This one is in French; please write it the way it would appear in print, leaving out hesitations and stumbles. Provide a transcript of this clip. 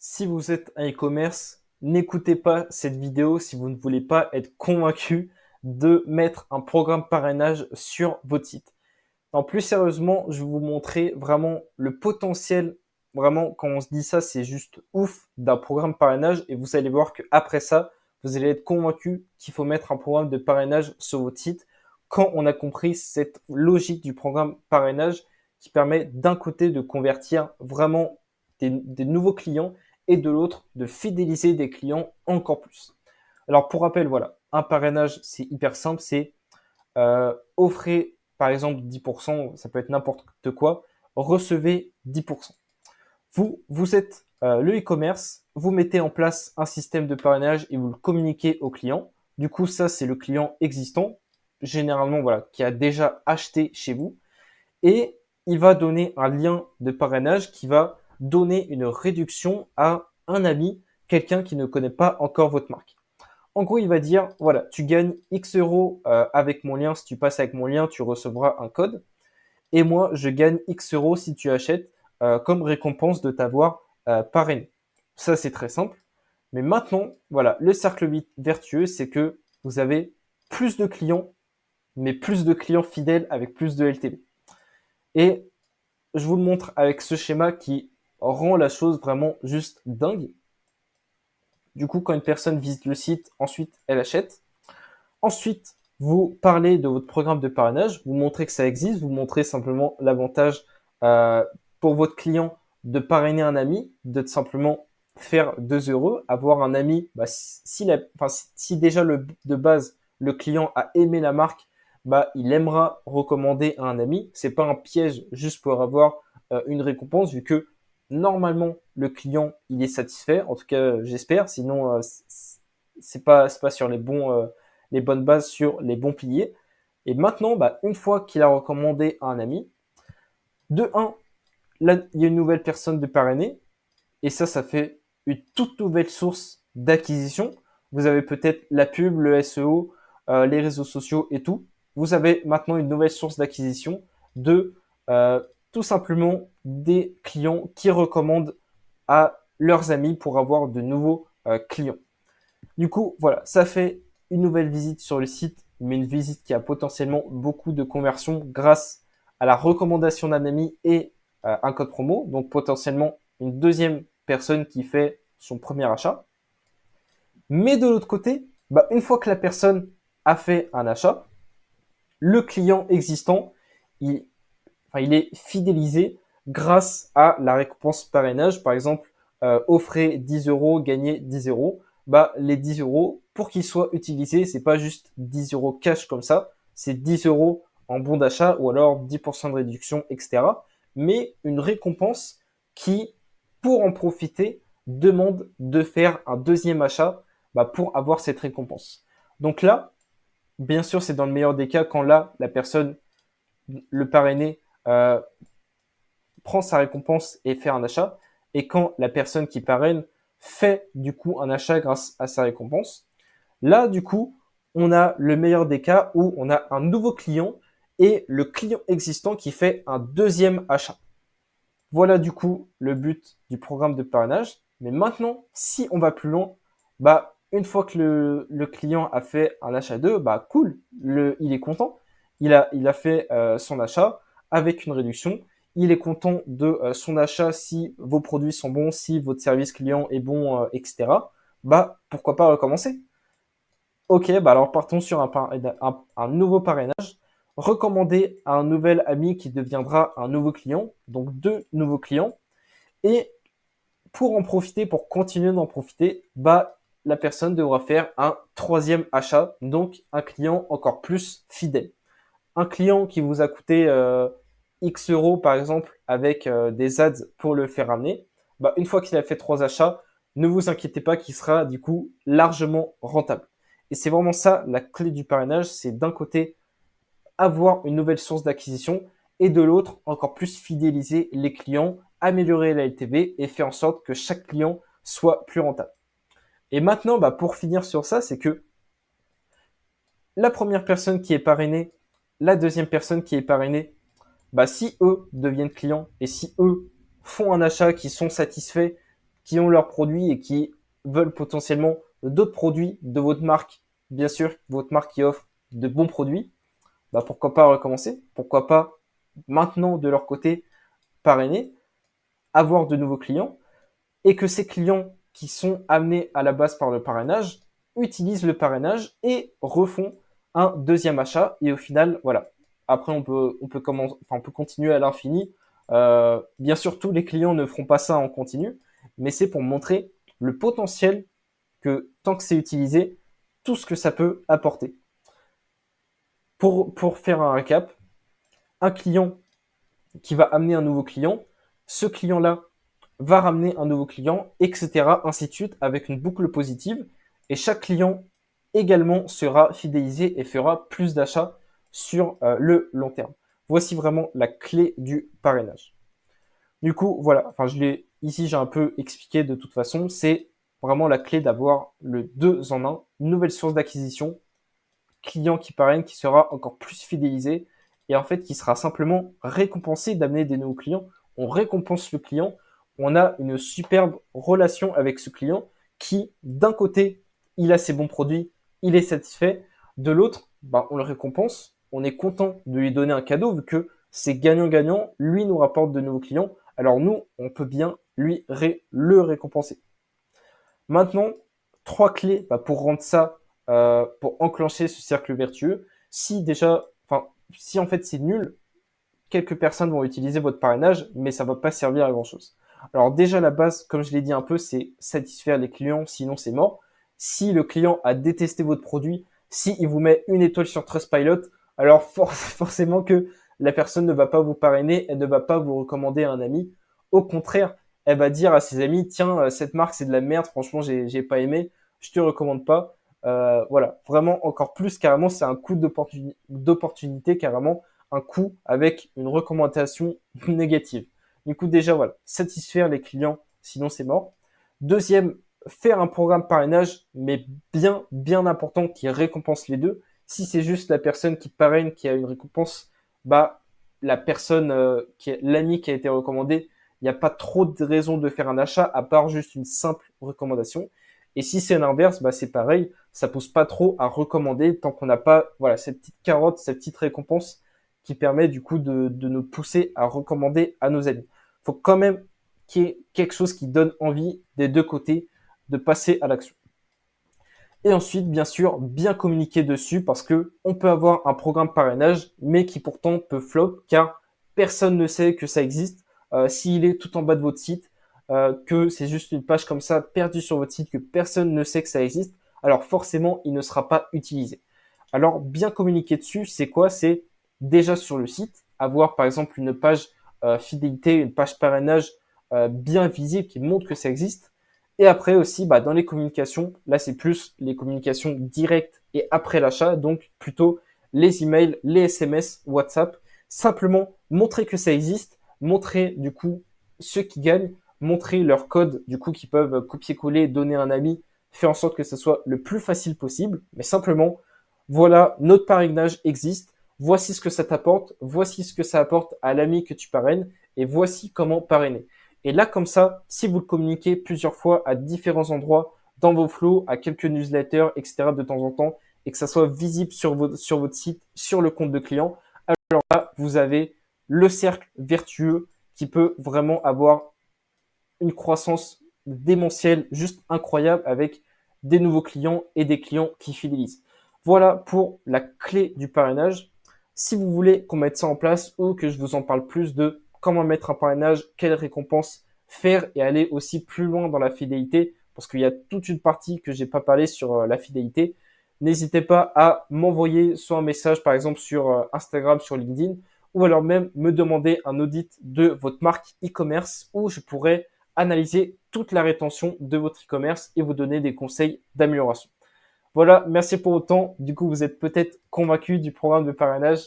Si vous êtes un e-commerce, n'écoutez pas cette vidéo si vous ne voulez pas être convaincu de mettre un programme parrainage sur votre site. En plus sérieusement, je vais vous montrer vraiment le potentiel. Vraiment, quand on se dit ça, c'est juste ouf d'un programme parrainage et vous allez voir qu'après ça, vous allez être convaincu qu'il faut mettre un programme de parrainage sur votre site quand on a compris cette logique du programme parrainage qui permet d'un côté de convertir vraiment des nouveaux clients et de l'autre de fidéliser des clients encore plus. Alors pour rappel, voilà, un parrainage, c'est hyper simple, c'est offrez par exemple 10%, ça peut être n'importe quoi, recevez 10%. Vous êtes le e-commerce, vous mettez en place un système de parrainage et vous le communiquez au client. Du coup, ça, c'est le client existant, généralement, voilà, qui a déjà acheté chez vous. Et il va donner un lien de parrainage qui va donner une réduction à un ami, quelqu'un qui ne connaît pas encore votre marque. En gros, il va dire, voilà, tu gagnes X euros avec mon lien. Si tu passes avec mon lien, tu recevras un code. Et moi, je gagne X euros si tu achètes comme récompense de t'avoir parrainé. Ça, c'est très simple. Mais maintenant, voilà, le cercle vertueux, c'est que vous avez plus de clients, mais plus de clients fidèles avec plus de LTV. Et je vous le montre avec ce schéma qui rend la chose vraiment juste dingue. Du coup, quand une personne visite le site, ensuite, elle achète. Ensuite, vous parlez de votre programme de parrainage, vous montrez que ça existe, vous montrez simplement l'avantage euh, pour votre client de parrainer un ami, de simplement faire 2 euros, avoir un ami, bah, si déjà de base le client a aimé la marque, bah, il aimera recommander à un ami. C'est pas un piège juste pour avoir une récompense, vu que normalement le client il est satisfait. En tout cas, j'espère. Sinon, c'est pas sur les bonnes bases, sur les bons piliers. Et maintenant, bah, une fois qu'il a recommandé à un ami, de un, là, il y a une nouvelle personne de parrainer, et ça fait une toute nouvelle source d'acquisition. Vous avez peut-être la pub, le SEO, les réseaux sociaux et tout. Vous avez maintenant une nouvelle source d'acquisition de tout simplement des clients qui recommandent à leurs amis pour avoir de nouveaux clients. Du coup, voilà, ça fait une nouvelle visite sur le site, mais une visite qui a potentiellement beaucoup de conversions grâce à la recommandation d'un ami et un code promo. Donc potentiellement une deuxième personne qui fait son premier achat. Mais de l'autre côté, bah, une fois que la personne a fait un achat, le client existant, il, il est fidélisé grâce à la récompense parrainage. Par exemple, offrez 10 euros, gagnez 10 euros. Bah, les 10 euros, pour qu'ils soient utilisés, c'est pas juste 10 euros cash comme ça, c'est 10 euros en bon d'achat ou alors 10% de réduction, etc. Mais une récompense qui, pour en profiter, demande de faire un deuxième achat bah, pour avoir cette récompense. Donc là, bien sûr, c'est dans le meilleur des cas quand là, la personne, le parrainé, euh, prend sa récompense et fait un achat, et quand la personne qui parraine fait du coup un achat grâce à sa récompense, là du coup, on a le meilleur des cas où on a un nouveau client et le client existant qui fait un deuxième achat. Voilà du coup le but du programme de parrainage. Mais maintenant, si on va plus loin, bah une fois que le client a fait un achat 2, bah cool, il est content. Il a fait son achat avec une réduction. Il est content de son achat si vos produits sont bons, si votre service client est bon, etc. Bah pourquoi pas recommencer. Ok, bah alors partons sur un nouveau parrainage recommandé à un nouvel ami qui deviendra un nouveau client, donc deux nouveaux clients. Et pour en profiter, pour continuer d'en profiter, bah, la personne devra faire un troisième achat, donc un client encore plus fidèle. Un client qui vous a coûté X euros, par exemple, avec des ads pour le faire amener, bah, une fois qu'il a fait trois achats, ne vous inquiétez pas qu'il sera du coup largement rentable. Et c'est vraiment ça la clé du parrainage, c'est d'un côté avoir une nouvelle source d'acquisition et de l'autre, encore plus fidéliser les clients, améliorer la LTV et faire en sorte que chaque client soit plus rentable. Et maintenant, bah, pour finir sur ça, c'est que la première personne qui est parrainée, la deuxième personne qui est parrainée, bah, si eux deviennent clients et si eux font un achat, qui sont satisfaits, qui ont leurs produits et qui veulent potentiellement d'autres produits de votre marque, bien sûr, votre marque qui offre de bons produits, bah pourquoi pas recommencer? Pourquoi pas maintenant de leur côté parrainer, avoir de nouveaux clients et que ces clients qui sont amenés à la base par le parrainage utilisent le parrainage et refont un deuxième achat. Et au final, voilà. Après, on peut continuer à l'infini. Bien sûr, tous les clients ne feront pas ça en continu, mais c'est pour montrer le potentiel que tant que c'est utilisé, tout ce que ça peut apporter. Pour faire un récap, un client qui va amener un nouveau client, ce client-là va ramener un nouveau client, etc., ainsi de suite, avec une boucle positive. Et chaque client également sera fidélisé et fera plus d'achats sur le long terme. Voici vraiment la clé du parrainage. Du coup, voilà, enfin, ici, j'ai un peu expliqué de toute façon, c'est vraiment la clé d'avoir le 2 en 1, une nouvelle source d'acquisition, client qui parraine, qui sera encore plus fidélisé et en fait qui sera simplement récompensé d'amener des nouveaux clients. On récompense le client, on a une superbe relation avec ce client qui, d'un côté, il a ses bons produits, il est satisfait, de l'autre, bah, on le récompense, on est content de lui donner un cadeau vu que c'est gagnant-gagnant, lui nous rapporte de nouveaux clients, alors nous, on peut bien le récompenser. Maintenant, 3 clés bah, pour rendre ça, pour enclencher ce cercle vertueux. Si en fait c'est nul, quelques personnes vont utiliser votre parrainage, mais ça va pas servir à grand chose. Alors déjà la base, comme je l'ai dit un peu, c'est satisfaire les clients, sinon c'est mort. Si le client a détesté votre produit, s'il vous met une étoile sur Trustpilot, alors forcément que la personne ne va pas vous parrainer, elle ne va pas vous recommander à un ami. Au contraire, elle va dire à ses amis, tiens, cette marque c'est de la merde, franchement j'ai pas aimé, je te recommande pas. Voilà, vraiment encore plus carrément, c'est un coup d'opportunité carrément, un coup avec une recommandation négative. Du coup, déjà, voilà, satisfaire les clients, sinon c'est mort. Deuxième, faire un programme parrainage, mais bien important, qui récompense les deux. Si c'est juste la personne qui parraine qui a une récompense, bah, la personne, l'ami qui a été recommandé, il n'y a pas trop de raison de faire un achat, à part juste une simple recommandation. Et si c'est l'inverse, bah, c'est pareil, ça pousse pas trop à recommander tant qu'on n'a pas, voilà, cette petite carotte, cette petite récompense qui permet du coup de nous pousser à recommander à nos amis. Il faut quand même qu'il y ait quelque chose qui donne envie des deux côtés de passer à l'action. Et ensuite, bien sûr, bien communiquer dessus parce que on peut avoir un programme parrainage, mais qui pourtant peut flop car personne ne sait que ça existe. S'il est tout en bas de votre site, que c'est juste une page comme ça perdue sur votre site, que personne ne sait que ça existe, alors forcément, il ne sera pas utilisé. Alors, bien communiquer dessus, c'est quoi? C'est déjà sur le site, avoir par exemple une page fidélité, une page parrainage bien visible qui montre que ça existe. Et après aussi, bah, dans les communications, là c'est plus les communications directes et après l'achat, donc plutôt les emails, les SMS, WhatsApp. Simplement montrer que ça existe, montrer du coup ceux qui gagnent, montrer leur code du coup qu'ils peuvent copier-coller, donner à un ami, faire en sorte que ce soit le plus facile possible, mais simplement voilà, notre parrainage existe, voici ce que ça t'apporte, voici ce que ça apporte à l'ami que tu parraines, et voici comment parrainer. Et là, comme ça, si vous le communiquez plusieurs fois à différents endroits, dans vos flows, à quelques newsletters, etc. de temps en temps, et que ça soit visible sur votre site, sur le compte de client, alors là, vous avez le cercle vertueux qui peut vraiment avoir une croissance démentielle juste incroyable avec des nouveaux clients et des clients qui fidélisent. Voilà pour la clé du parrainage. Si vous voulez qu'on mette ça en place ou que je vous en parle plus de comment mettre un parrainage, quelles récompenses faire et aller aussi plus loin dans la fidélité, parce qu'il y a toute une partie que j'ai pas parlé sur la fidélité, n'hésitez pas à m'envoyer soit un message par exemple sur Instagram, sur LinkedIn, ou alors même me demander un audit de votre marque e-commerce où je pourrais analyser toute la rétention de votre e-commerce et vous donner des conseils d'amélioration. Voilà, merci pour autant. Du coup, vous êtes peut-être convaincu du programme de parrainage.